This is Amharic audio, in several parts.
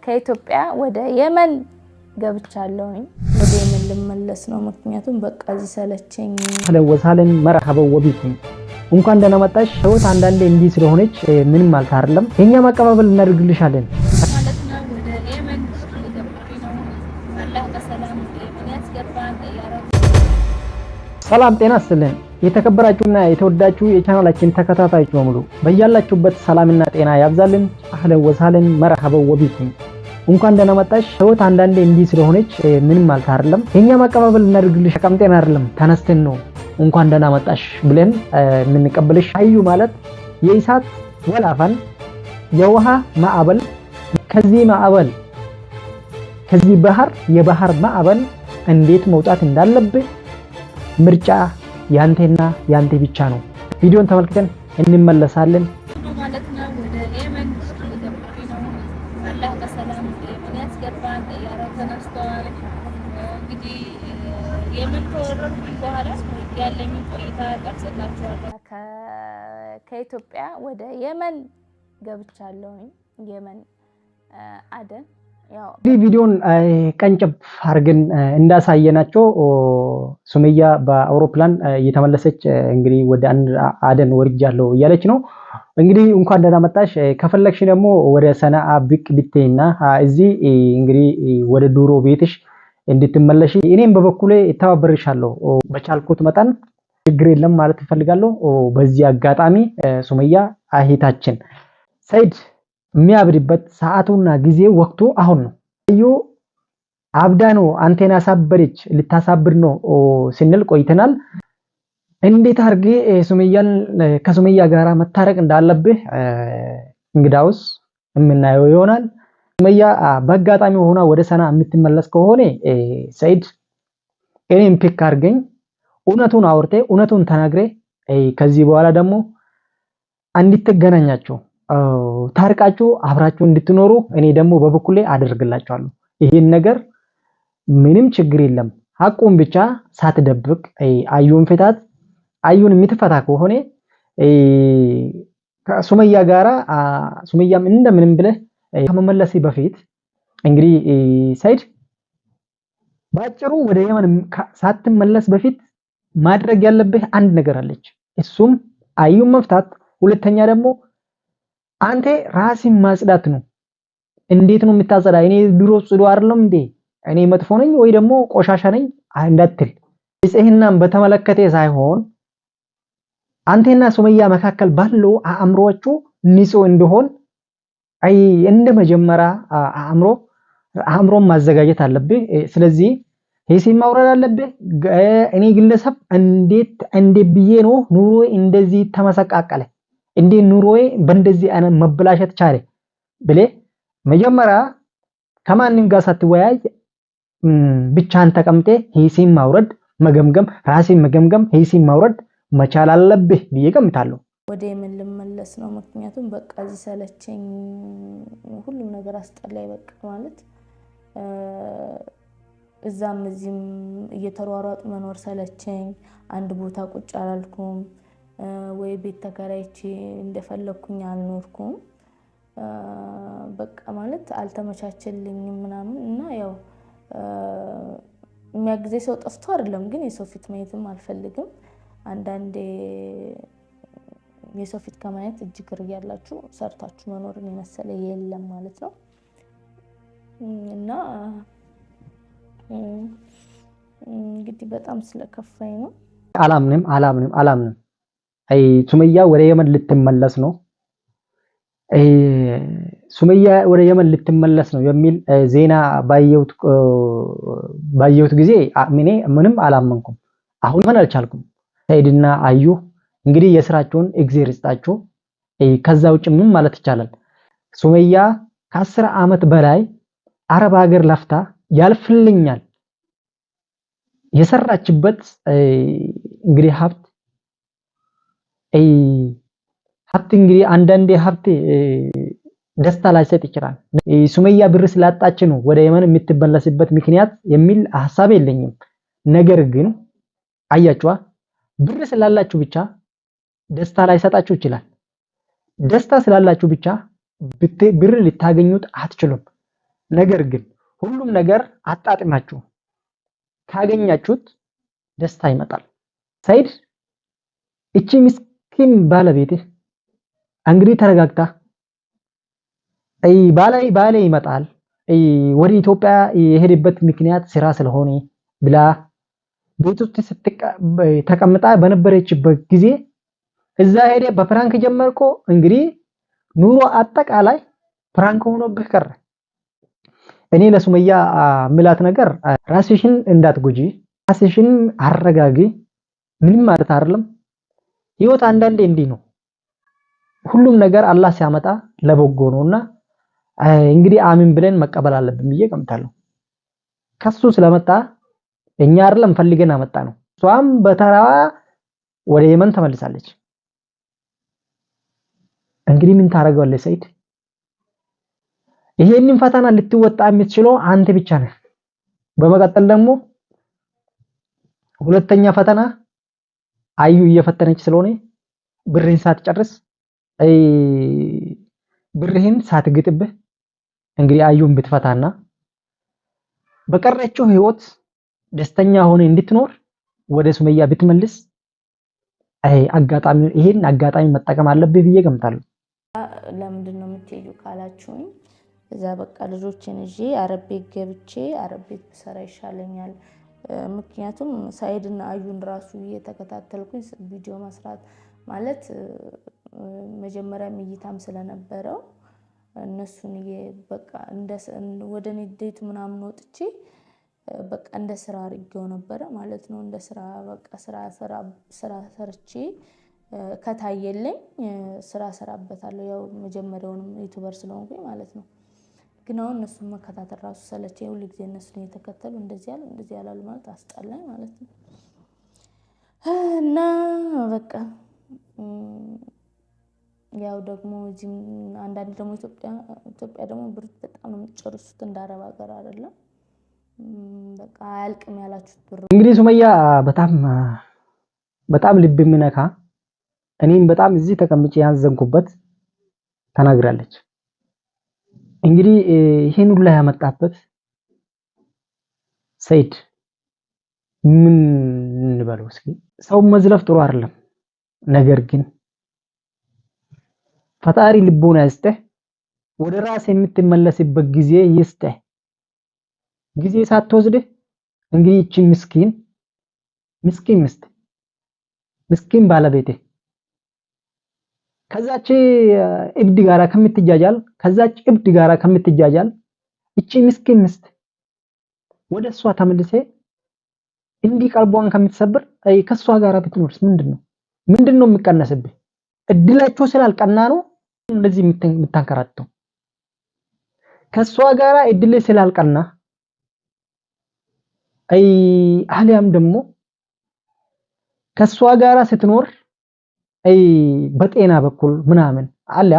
ከኢትዮጵያ ወደ የመን ገብቻለሁኝ። ወደ የመን ልመለስ ነው ምክንያቱም በቃ እዚህ ሰለቸኝ። ወሳለን መርሐባ ወቢኩም እንኳን ደህና መጣሽ። ህይወት አንዳንዴ እንዲህ ስለሆነች ምንም ማለት አይደለም። የኛ ማቀባበል እናደርግልሻለን ማለት ነው። ወደ የመን ልገባኝ ነው። አላህ በሰላም የመን ያስገባን። ሰላም ጤና ይስጥልን። የተከበራችሁና የተወዳችሁ የቻናላችን ተከታታዮች በሙሉ በእያላችሁበት ሰላምና ጤና ያብዛልን። አህለን ወሳለን መርሐባ ወቢኩም እንኳን ደህና መጣሽ። ህይወት አንዳንዴ እንዲህ ስለሆነች ምንም ማለት አይደለም። የኛ ማቀባበል እናደርግልሽ ተቀምጠን አይደለም ተነስተን ነው እንኳን ደህና መጣሽ ብለን የምንቀበልሽ። አዩ ማለት የእሳት ወላፈን የውሃ ማዕበል ከዚህ ማዕበል ከዚህ የባህር ማዕበል እንዴት መውጣት እንዳለብህ ምርጫ ያንተና ያንተ ብቻ ነው። ቪዲዮን ተመልክተን እንመለሳለን ማለት ነው። ወደ የመን ልገባኝ ነው። አላህ በሰላም የመን ያስገባን። ያረው ተነስተዋል። እንግዲህ የመን ከወረድኩኝ በኋላ ያለኝ ቆይታ ቀርጽላችኋለሁ። ከኢትዮጵያ ወደ የመን ገብቻለሁኝ። የመን አደን ያው ቪዲዮን ቀንጨብ አድርገን እንዳሳየናቸው ሱመያ በአውሮፕላን እየተመለሰች እንግዲህ ወደ አደን ወርጃለሁ እያለች ነው። እንግዲህ እንኳን ደህና መጣሽ። ከፈለግሽ ደግሞ ወደ ሰነአ ብቅ ብትይና እዚህ እንግዲህ ወደ ዱሮ ቤትሽ እንድትመለሺ እኔም በበኩሌ እተባበርሻለሁ በቻልኩት መጠን ችግር የለም ማለት እፈልጋለሁ። በዚህ አጋጣሚ ሱመያ እህታችን ሰይድ የሚያብድበት ሰዓቱና ጊዜው ወቅቱ አሁን ነው። አዩ አብዳ ነው አንቴና ሳበረች ልታሳብር ነው ስንል ቆይተናል። እንዴት አርጌ ከሱመያ ጋራ መታረቅ እንዳለብህ እንግዳውስ የምናየው ይሆናል። ሱመያ በአጋጣሚ ሆና ወደ ሰና የምትመለስ ከሆነ ሰይድ እኔም ፒክ አርገኝ እውነቱን አውርቴ እውነቱን ተናግሬ ከዚህ በኋላ ደግሞ እንድትገናኛችሁ ታርቃችሁ አብራችሁ እንድትኖሩ እኔ ደግሞ በበኩሌ አደርግላችኋለሁ። ይሄን ነገር ምንም ችግር የለም። ሐቁን ብቻ ሳትደብቅ አዩን ፍታት። አዩን የምትፈታ ከሆነ ከሱመያ ጋራ ሱመያም እንደምንም ብለህ ከመመለስ በፊት እንግዲህ ሰይድ ባጭሩ ወደ የመን ሳትመለስ በፊት ማድረግ ያለብህ አንድ ነገር አለች። እሱም አዩን መፍታት፣ ሁለተኛ ደግሞ አንተ ራስን ማጽዳት ነው። እንዴት ነው የምታጸዳ? እኔ ድሮ ጽዱ አይደለም እንዴ? እኔ መጥፎ ነኝ ወይ ደግሞ ቆሻሻ ነኝ እንዳትል። ንጽህናን በተመለከተ ሳይሆን አንተና ሱመያ መካከል ባለው አእምሮአችሁ ንጹህ እንደሆን እንደ መጀመሪያ አእምሮን ማዘጋጀት አለብህ። ስለዚህ ሂሳብ ማውረድ አለብህ። እኔ ግለሰብ እንዴት ብዬ ነው ኑሮዬ እንደዚህ ተመሰቃቀለ፣ እንዴ ኑሮዬ በእንደዚህ አይነት መበላሸት ቻለ ብለህ መጀመሪያ ከማንም ጋር ሳትወያይ ብቻህን ተቀምጠህ ሂሳብ ማውረድ መገምገም፣ ራስን መገምገም፣ ሂሳብ ማውረድ መቻል አለብህ ብዬ ገምታለሁ። ወደ የመን ልመለስ ነው ምክንያቱም በቃ እዚህ ሰለቸኝ፣ ሁሉም ነገር አስጠላኝ። በቃ ማለት እዛም እዚህም እየተሯሯጡ መኖር ሰለቸኝ። አንድ ቦታ ቁጭ አላልኩም ወይ ቤት ተከራይቼ እንደፈለኩኝ አልኖርኩም። በቃ ማለት አልተመቻቸልኝም ምናምን እና ያው የሚያግዘኝ ሰው ጠፍቶ አይደለም ግን የሰው ፊት ማየትም አልፈልግም። አንዳንዴ የሰው ፊት ከማየት እጅግር ያላችሁ ሰርታችሁ መኖርን የመሰለ የለም ማለት ነው። እና እንግዲህ በጣም ስለከፋኝ ነው። አላምንም ሱመያ ወደ የመን ልትመለስ ነው። ሱመያ ወደ የመን ልትመለስ ነው የሚል ዜና ባየሁት ጊዜ ምንም አላመንኩም። አሁን ምን አልቻልኩም። ሰይድና አዩ እንግዲህ የስራቸውን እግዚአብሔር ይስጣቸው። ከዛ ውጭ ምን ማለት ይቻላል? ሱመያ ከ10 ዓመት በላይ አረብ ሀገር ለፍታ ያልፍልኛል የሰራችበት እንግዲህ ሀብት እንግዲህ አንዳንዴ ሀብት ደስታ ላይሰጥ ይችላል። ሱመያ ብር ስላጣች ነው ወደ የመን የምትመለስበት ምክንያት የሚል ሐሳብ የለኝም። ነገር ግን አያችዋ ብር ስላላችሁ ብቻ ደስታ ላይሰጣችሁ ይችላል። ደስታ ስላላችሁ ብቻ ብር ልታገኙት አትችሉም። ነገር ግን ሁሉም ነገር አጣጥማችሁ ካገኛችሁት ደስታ ይመጣል። ሰይድ እቺ ምስኪን ባለቤትህ እንግዲህ ተረጋግታ ባሌ ይመጣል ወደ ኢትዮጵያ የሄደበት ምክንያት ስራ ስለሆነ ብላ ቤት ውስጥ ተቀምጣ በነበረችበት ጊዜ እዛ ሄደ በፍራንክ ጀመርኮ እንግዲህ ኑሮ አጠቃላይ ፍራንክ ሆኖብህ ቀረ። እኔ ለሱመያ ምላት ነገር ራስሽን እንዳትጎጂ፣ ራስሽን አረጋጊ። ምንም ማለት አይደለም። ህይወት አንዳንዴ እንዲህ ነው። ሁሉም ነገር አላህ ሲያመጣ ለበጎ ነውና እንግዲህ አሚን ብለን መቀበል አለብን ብዬ ገምታለሁ። ከሱ ስለመጣ እኛ አይደለም ፈልገን አመጣ ነው። እሷም በተራዋ ወደ የመን ተመልሳለች። እንግዲህ ምን ታረጋለህ ሰይድ? ይሄንን ፈተና ልትወጣ የምትችለው አንተ ብቻ ነህ። በመቀጠል ደግሞ ሁለተኛ ፈተና አዩ እየፈተነች ስለሆነ ብርህን ሳትጨርስ ብርህን ሳትግጥብህ እንግዲህ አዩን ብትፈታና በቀረችው ህይወት ደስተኛ ሆነ እንድትኖር ወደ ሱመያ ብትመልስ ይሄን አጋጣሚ መጠቀም አለብህ ብዬ ገምታለሁ። ለምንድን ነው የምትሄጂው ካላችሁኝ እዛ በቃ ልጆችን ይዤ አረብ ቤት ገብቼ አረብ ቤት ብሰራ ይሻለኛል። ምክንያቱም ሳይድና አዩን ራሱ እየተከታተልኩኝ ቪዲዮ መስራት ማለት መጀመሪያም እይታም ስለነበረው እነሱን በቃ ወደ ንዴቱ ምናምን ወጥቼ በቃ እንደ ስራ አድርጌው ነበረ ማለት ነው። እንደ ስራ በቃ ስራ ሰርቼ ከታየልኝ ስራ ሰራበታለሁ። ያው መጀመሪያውንም ዩቲዩበር ስለሆንኩኝ ማለት ነው። ግን አሁን እነሱን መከታተል ራሱ ሰለቸኝ። ሁሉ ጊዜ እነሱን እየተከተሉ እንደዚህ ያላሉ ማለት አስጠላኝ ማለት ነው። እና በቃ ያው ደግሞ እዚህ አንዳንድ ደግሞ ኢትዮጵያ ደግሞ ብር በጣም ነው የምትጨርሱት፣ እንዳረብ ሀገር አይደለም። በቃ አያልቅም ያላችሁት ብር። እንግዲህ ሱመያ በጣም ልብ የሚነካ እኔም በጣም እዚህ ተቀምጬ ያዘንኩበት ተናግራለች። እንግዲህ ይሄን ሁሉ ያመጣበት ሰይድ ምን እንበለው እስኪ? ሰው መዝለፍ ጥሩ አይደለም። ነገር ግን ፈጣሪ ልቦና ይስጥህ፣ ወደ ራስ የምትመለስበት ጊዜ ይስጥህ። ጊዜ ሳትወስድ እንግዲህ እቺ ምስኪን ምስኪን ባለቤቴ ከዛች እብድ ጋራ ከምትጃጃል እቺ ምስኪን ምስት ወደ እሷ ተመልሴ እንዲህ ቀልቧን ከምትሰብር ከሷ ጋራ ብትኖርስ ምንድነው የሚቀነስብህ? እድላችሁ ስላልቀና ነው እንደዚህ የምታንከራተው። ከሷ ጋራ እድል ስላልቀና አሊያም ደግሞ ከሷ ጋራ ስትኖር በጤና በኩል ምናምን አለ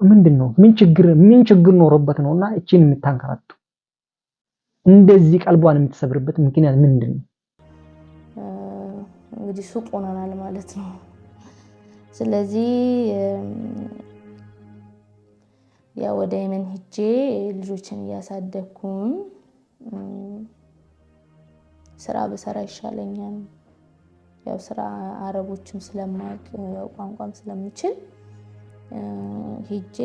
ምንድነው ምን ችግር ኖሮበት ነውና እቺን የምታንከራተው? እንደዚህ ቀልቧን የምትሰብርበት ምክንያት ምንድነው? እንግዲህ ሱቅ ሆነናል ማለት ነው። ስለዚህ ያው ወደ የመን ሄጄ ልጆችን እያሳደግኩኝ ስራ በሰራ ይሻለኛል። ያው ስራ አረቦችም ስለማውቅ ያው ቋንቋም ስለምችል ሄጄ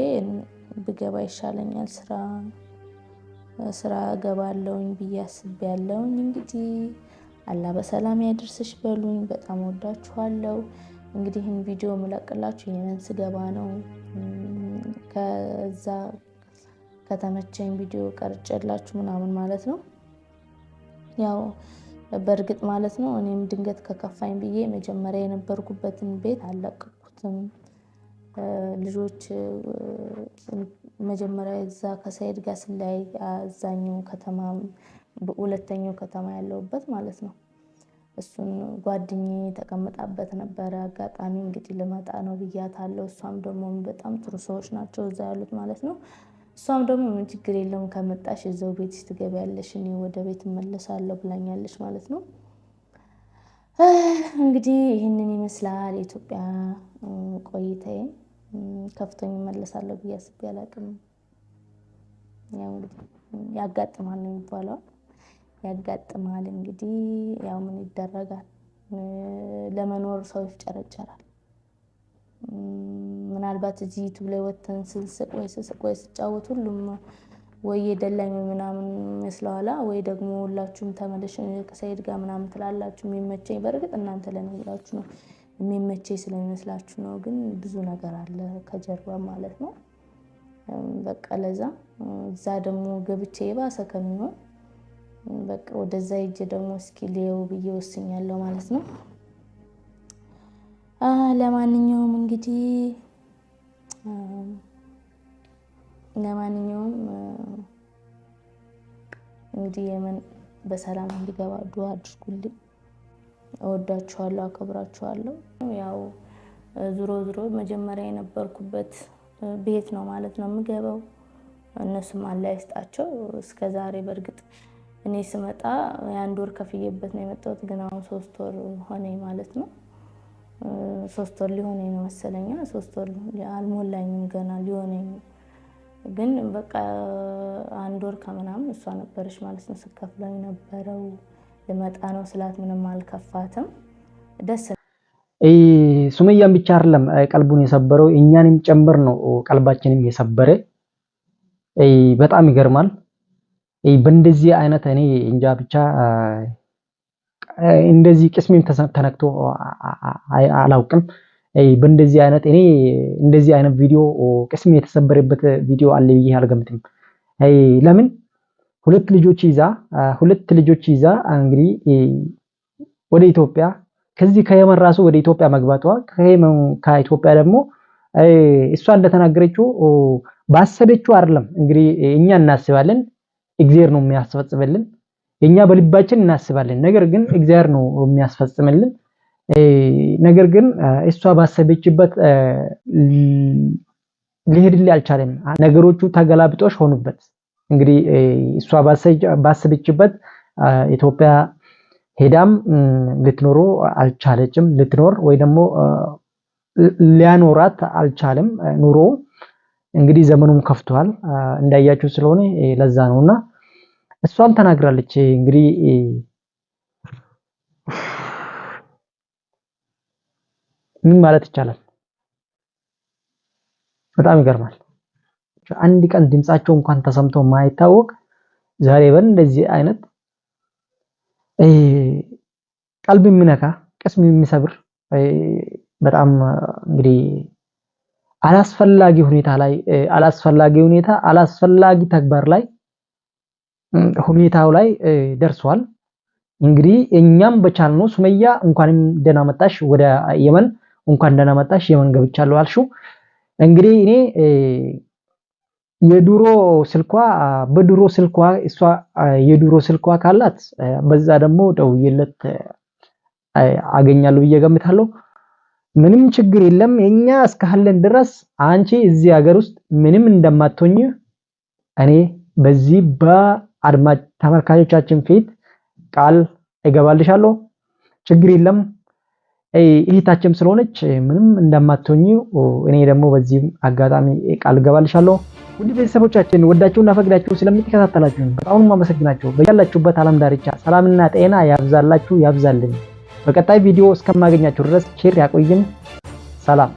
ብገባ ይሻለኛል። ስራ ገባለሁኝ ብዬ አስቤያለሁኝ። እንግዲህ አላህ በሰላም ያድርስሽ በሉኝ። በጣም ወዳችኋለሁ። እንግዲህ ይህን ቪዲዮ መለቅላችሁ የመን ስገባ ነው። ከዛ ከተመቸኝ ቪዲዮ ቀርጬላችሁ ምናምን ማለት ነው። ያው በእርግጥ ማለት ነው እኔም ድንገት ከከፋኝ ብዬ መጀመሪያ የነበርኩበትን ቤት አልለቀኩትም። ልጆች መጀመሪያ እዛ ከሰይድ ጋር ስለያይ አዛኛው ከተማ ሁለተኛው ከተማ ያለውበት ማለት ነው። እሱን ጓደኛዬ ተቀምጣበት ነበረ። አጋጣሚ እንግዲህ ልመጣ ነው ብያታለሁ። እሷም ደግሞ በጣም ጥሩ ሰዎች ናቸው እዛ ያሉት ማለት ነው። እሷም ደግሞ ምን ችግር የለውም ከመጣሽ እዛው ቤት ትገቢያለሽ፣ እኔ ወደ ቤት እመለሳለሁ ብላኛለች ማለት ነው። እንግዲህ ይህንን ይመስላል የኢትዮጵያ ቆይታዬ። ከፍቶኝ እመለሳለሁ ብዬ አስቤ አላቅም። ያው እንግዲህ ያጋጥማል ነው የሚባለው። ያጋጥማል እንግዲህ ያው ምን ይደረጋል፣ ለመኖር ሰው ይፍጨረጨራል። ምናልባት እዚህ ዩቲዩብ ላይ ወተን ስልስቅ ወይ ስጫወት ሁሉም ወይ የደላኝ ምናምን መስለዋላ ወይ ደግሞ ሁላችሁም ተመለሽ ከሰይድ ጋር ምናምን ትላላችሁ። የሚመቸኝ በርግጥ እናንተ ለነገራችሁ ነው የሚመቸኝ ስለሚመስላችሁ ነው፣ ግን ብዙ ነገር አለ ከጀርባ ማለት ነው። በቃ ለዛ እዛ ደግሞ ገብቼ የባሰ ከሚሆን በቃ ወደዛ ሂጅ ደግሞ እስኪ ሊየው ብዬ ወስኛለሁ ማለት ነው። ለማንኛውም እንግዲህ የመን በሰላም እንዲገባ ዱአ አድርጉልኝ። እወዳችኋለሁ፣ አከብራችኋለሁ። ያው ዙሮ መጀመሪያ የነበርኩበት ቤት ነው ማለት ነው የምገባው። እነሱም አላህ ይስጣቸው እስከዛሬ በርግጥ እኔ ስመጣ የ1 ወር ከፍዬበት ነው የመጣሁት፣ ግን አሁን 3 ወር ሆነኝ ማለት ነው። 3 ወር ሊሆነኝ ነው መሰለኛ፣ 3 ወር አልሞላኝም ገና ሊሆነኝ። ግን በቃ 1 ወር ከምናምን እሷ ነበረች ማለት ነው ስከፍለኝ ነበረው። ልመጣ ነው ስላት ምንም አልከፋትም። ደስ ሱመያን ብቻ አይደለም ቀልቡን የሰበረው እኛንም ጨምር ነው ቀልባችንም የሰበረ። በጣም ይገርማል። በእንደዚህ አይነት እኔ እንጃ ብቻ እንደዚህ ቅስሜም ተነክቶ አላውቅም። በእንደዚህ አይነት እኔ እንደዚህ አይነት ቪዲዮ ቅስሜ የተሰበረበት ቪዲዮ አለ ብዬ አልገምትም። ለምን ሁለት ልጆች ይዛ እንግዲህ ወደ ኢትዮጵያ ከዚህ ከየመን ራሱ ወደ ኢትዮጵያ መግባቷ ከኢትዮጵያ ደግሞ እሷ እንደተናገረችው ባሰበችው አይደለም። እንግዲህ እኛ እናስባለን፣ እግዚአብሔር ነው የሚያስፈጽምልን። የኛ በልባችን እናስባለን፣ ነገር ግን እግዚአብሔር ነው የሚያስፈጽምልን። ነገር ግን እሷ ባሰበችበት ሊሄድልኝ አልቻለም። ነገሮቹ ተገላብጦሽ ሆኑበት። እንግዲህ እሷ ባሰበችበት ኢትዮጵያ ሄዳም ልትኖር አልቻለችም። ልትኖር ወይ ደግሞ ሊያኖራት አልቻለም። ኑሮ እንግዲህ ዘመኑም ከፍቷል እንዳያችሁ ስለሆነ ለዛ ነውና እሷም ተናግራለች። እንግዲህ ምን ማለት ይቻላል? በጣም ይገርማል። አንድ ቀን ድምጻቸው እንኳን ተሰምቶ ማይታወቅ ዛሬ በእንደዚህ አይነት ቀልብ የሚነካ ቅስም የሚሰብር በጣም እንግዲህ አላስፈላጊ ተግባር ላይ ሁኔታው ላይ ደርሷል። እንግዲህ እኛም በቻልነው ሱመያ እንኳንም ደህና መጣሽ ወደ የመን፣ እንኳን ደህና መጣሽ የመን ገብቻለሁ አልሽው። እንግዲህ እኔ በድሮ ስልኳ እሷ የድሮ ስልኳ ካላት በዛ ደግሞ ደውዬለት አገኛለሁ ብዬ ገምታለሁ። ምንም ችግር የለም። እኛ እስካለን ድረስ አንቺ እዚህ ሀገር ውስጥ ምንም እንደማትሆኝ እኔ በዚህ በአድማጭ ተመልካቾቻችን ፊት ቃል እገባልሻለሁ። ችግር የለም። እህታችን ስለሆነች ምንም እንደማትሆኝ እኔ ደግሞ በዚህ አጋጣሚ ቃል እገባልሻለሁ። ውድ ቤተሰቦቻችን ወዳችሁና ፈቅዳችሁ ስለምትከታተላችሁ በጣም አመሰግናለሁ። በያላችሁበት ዓለም ዳርቻ ሰላምና ጤና ያብዛላችሁ ያብዛልን። በቀጣይ ቪዲዮ እስከማገኛችሁ ድረስ ሼር ያቆይም። ሰላም።